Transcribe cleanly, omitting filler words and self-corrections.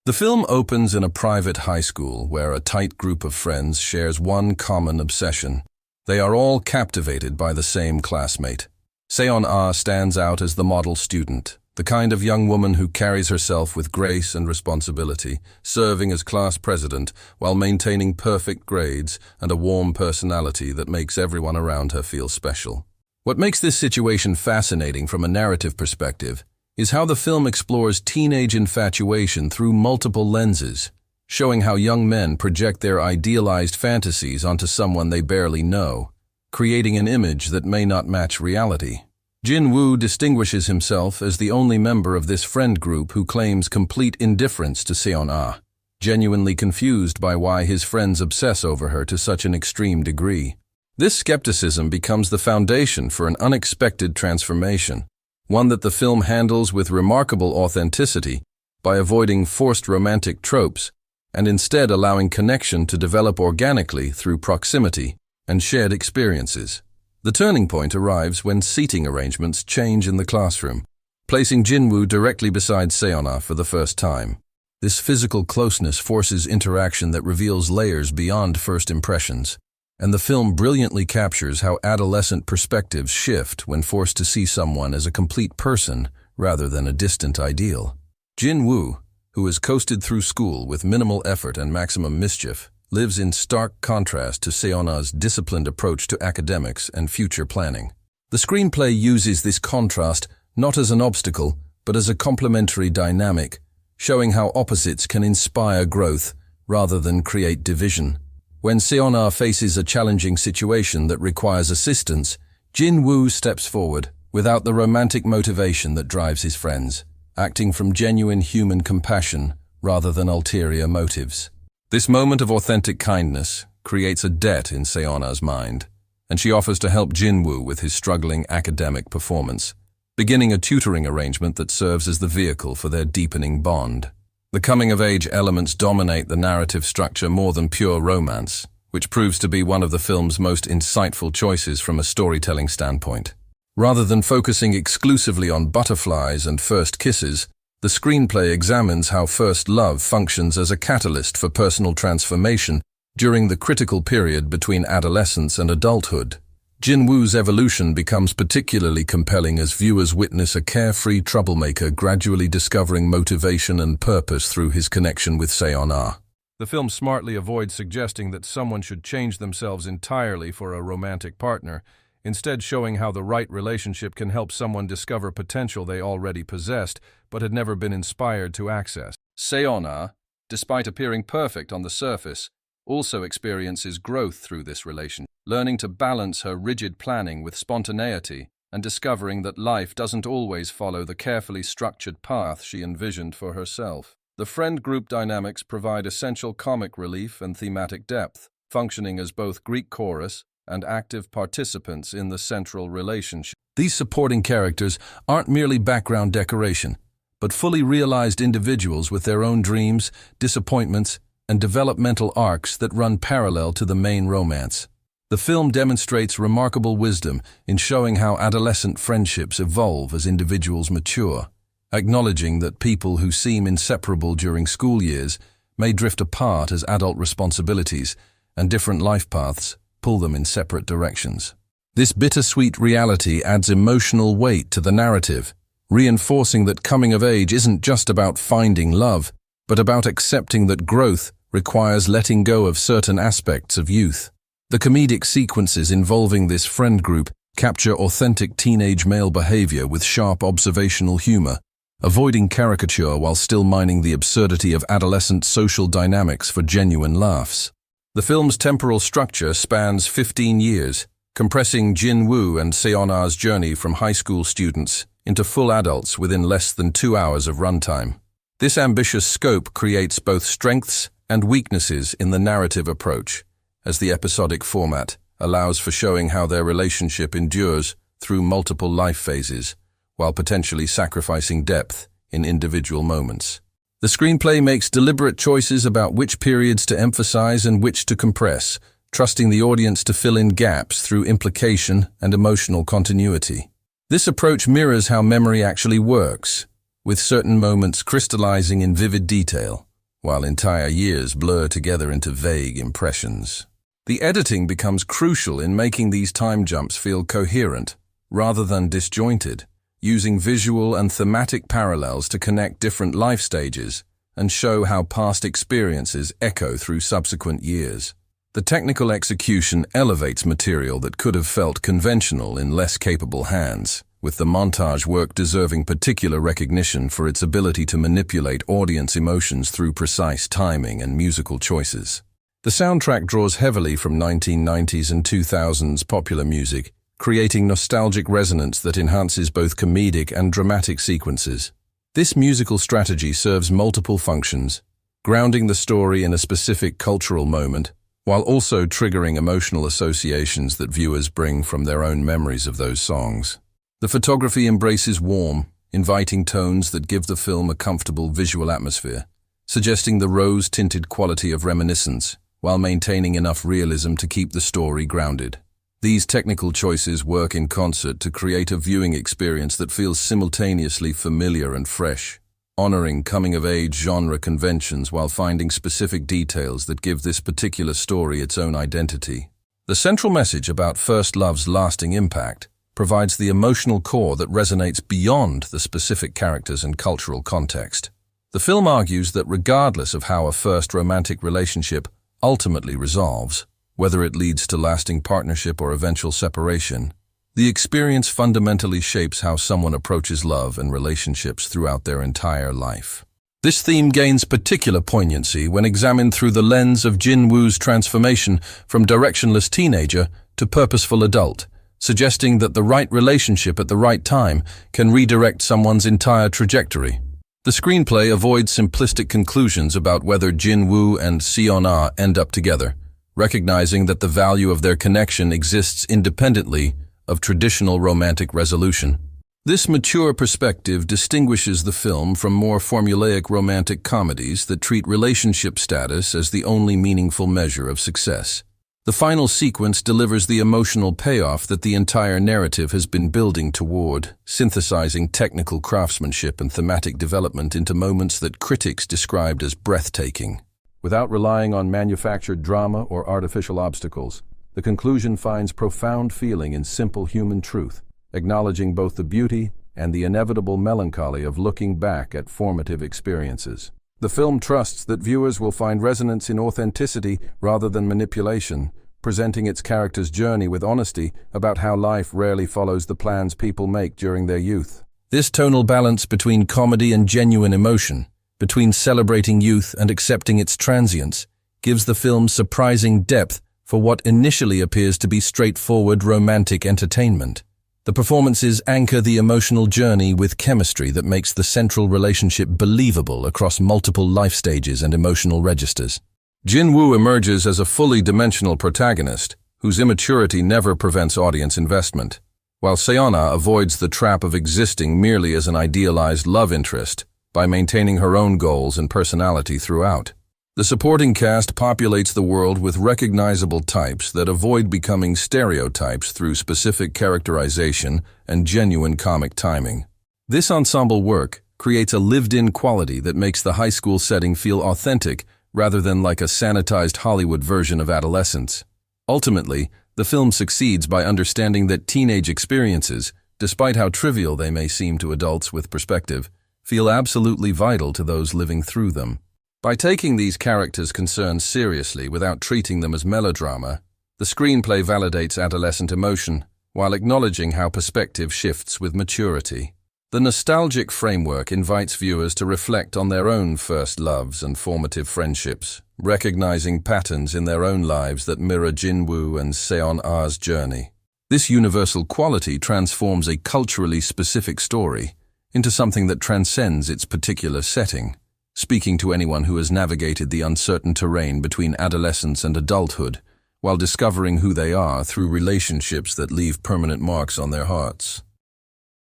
The film opens in a private high school where a tight group of friends shares one common obsession. They are all captivated by the same classmate. Seon-ah stands out as the model student, the kind of young woman who carries herself with grace and responsibility, serving as class president while maintaining perfect grades and a warm personality that makes everyone around her feel special. What makes this situation fascinating from a narrative perspective is how the film explores teenage infatuation through multiple lenses, showing how young men project their idealized fantasies onto someone they barely know, creating an image that may not match reality. Jin-woo distinguishes himself as the only member of this friend group who claims complete indifference to Seon-ah, genuinely confused by why his friends obsess over her to such an extreme degree. This skepticism becomes the foundation for an unexpected transformation, one that the film handles with remarkable authenticity by avoiding forced romantic tropes and instead allowing connection to develop organically through proximity and shared experiences. The turning point arrives when seating arrangements change in the classroom, placing Jin-woo directly beside Seon-ah for the first time. This physical closeness forces interaction that reveals layers beyond first impressions, and the film brilliantly captures how adolescent perspectives shift when forced to see someone as a complete person rather than a distant ideal. Jin-woo, who has coasted through school with minimal effort and maximum mischief, lives in stark contrast to Seon-ah's disciplined approach to academics and future planning. The screenplay uses this contrast not as an obstacle, but as a complementary dynamic, showing how opposites can inspire growth rather than create division. When Seon-ah faces a challenging situation that requires assistance, Jin-woo steps forward, without the romantic motivation that drives his friends, acting from genuine human compassion rather than ulterior motives. This moment of authentic kindness creates a debt in Seon-ah's mind, and she offers to help Jin-woo with his struggling academic performance, beginning a tutoring arrangement that serves as the vehicle for their deepening bond. The coming-of-age elements dominate the narrative structure more than pure romance, which proves to be one of the film's most insightful choices from a storytelling standpoint. Rather than focusing exclusively on butterflies and first kisses, the screenplay examines how first love functions as a catalyst for personal transformation during the critical period between adolescence and adulthood. Jin-woo's evolution becomes particularly compelling as viewers witness a carefree troublemaker gradually discovering motivation and purpose through his connection with Seon-ah. The film smartly avoids suggesting that someone should change themselves entirely for a romantic partner, instead showing how the right relationship can help someone discover potential they already possessed but had never been inspired to access. Seon-ah, despite appearing perfect on the surface, also experiences growth through this relationship, learning to balance her rigid planning with spontaneity and discovering that life doesn't always follow the carefully structured path she envisioned for herself. The friend group dynamics provide essential comic relief and thematic depth, functioning as both Greek chorus and active participants in the central relationship. These supporting characters aren't merely background decoration, but fully realized individuals with their own dreams, disappointments, and developmental arcs that run parallel to the main romance. The film demonstrates remarkable wisdom in showing how adolescent friendships evolve as individuals mature, acknowledging that people who seem inseparable during school years may drift apart as adult responsibilities and different life paths pull them in separate directions. This bittersweet reality adds emotional weight to the narrative, reinforcing that coming of age isn't just about finding love, but about accepting that growth requires letting go of certain aspects of youth. The comedic sequences involving this friend group capture authentic teenage male behavior with sharp observational humor, avoiding caricature while still mining the absurdity of adolescent social dynamics for genuine laughs. The film's temporal structure spans 15 years, compressing Jin-woo and Seon-ah's journey from high school students into full adults within less than 2 hours of runtime. This ambitious scope creates both strengths and weaknesses in the narrative approach, as the episodic format allows for showing how their relationship endures through multiple life phases, while potentially sacrificing depth in individual moments. The screenplay makes deliberate choices about which periods to emphasize and which to compress, trusting the audience to fill in gaps through implication and emotional continuity. This approach mirrors how memory actually works, with certain moments crystallizing in vivid detail, while entire years blur together into vague impressions. The editing becomes crucial in making these time jumps feel coherent, rather than disjointed, using visual and thematic parallels to connect different life stages and show how past experiences echo through subsequent years. The technical execution elevates material that could have felt conventional in less capable hands, with the montage work deserving particular recognition for its ability to manipulate audience emotions through precise timing and musical choices. The soundtrack draws heavily from 1990s and 2000s popular music, creating nostalgic resonance that enhances both comedic and dramatic sequences. This musical strategy serves multiple functions, grounding the story in a specific cultural moment, while also triggering emotional associations that viewers bring from their own memories of those songs. The photography embraces warm, inviting tones that give the film a comfortable visual atmosphere, suggesting the rose-tinted quality of reminiscence, while maintaining enough realism to keep the story grounded. These technical choices work in concert to create a viewing experience that feels simultaneously familiar and fresh, honoring coming-of-age genre conventions while finding specific details that give this particular story its own identity. The central message about first love's lasting impact provides the emotional core that resonates beyond the specific characters and cultural context. The film argues that regardless of how a first romantic relationship ultimately resolves, whether it leads to lasting partnership or eventual separation, the experience fundamentally shapes how someone approaches love and relationships throughout their entire life. This theme gains particular poignancy when examined through the lens of Jin-woo's transformation from directionless teenager to purposeful adult, suggesting that the right relationship at the right time can redirect someone's entire trajectory. The screenplay avoids simplistic conclusions about whether Jin-woo and Seon-ah end up together, recognizing that the value of their connection exists independently of traditional romantic resolution. This mature perspective distinguishes the film from more formulaic romantic comedies that treat relationship status as the only meaningful measure of success. The final sequence delivers the emotional payoff that the entire narrative has been building toward, synthesizing technical craftsmanship and thematic development into moments that critics described as breathtaking. Without relying on manufactured drama or artificial obstacles, the conclusion finds profound feeling in simple human truth, acknowledging both the beauty and the inevitable melancholy of looking back at formative experiences. The film trusts that viewers will find resonance in authenticity rather than manipulation, presenting its characters' journey with honesty about how life rarely follows the plans people make during their youth. This tonal balance between comedy and genuine emotion, between celebrating youth and accepting its transience, gives the film surprising depth for what initially appears to be straightforward romantic entertainment. The performances anchor the emotional journey with chemistry that makes the central relationship believable across multiple life stages and emotional registers. Jin-woo emerges as a fully dimensional protagonist, whose immaturity never prevents audience investment, while Seon-ah avoids the trap of existing merely as an idealized love interest by maintaining her own goals and personality throughout. The supporting cast populates the world with recognizable types that avoid becoming stereotypes through specific characterization and genuine comic timing. This ensemble work creates a lived-in quality that makes the high school setting feel authentic rather than like a sanitized Hollywood version of adolescence. Ultimately, the film succeeds by understanding that teenage experiences, despite how trivial they may seem to adults with perspective, feel absolutely vital to those living through them. By taking these characters' concerns seriously without treating them as melodrama, the screenplay validates adolescent emotion while acknowledging how perspective shifts with maturity. The nostalgic framework invites viewers to reflect on their own first loves and formative friendships, recognizing patterns in their own lives that mirror Jin-woo and Seon-ah's journey. This universal quality transforms a culturally specific story into something that transcends its particular setting, speaking to anyone who has navigated the uncertain terrain between adolescence and adulthood, while discovering who they are through relationships that leave permanent marks on their hearts.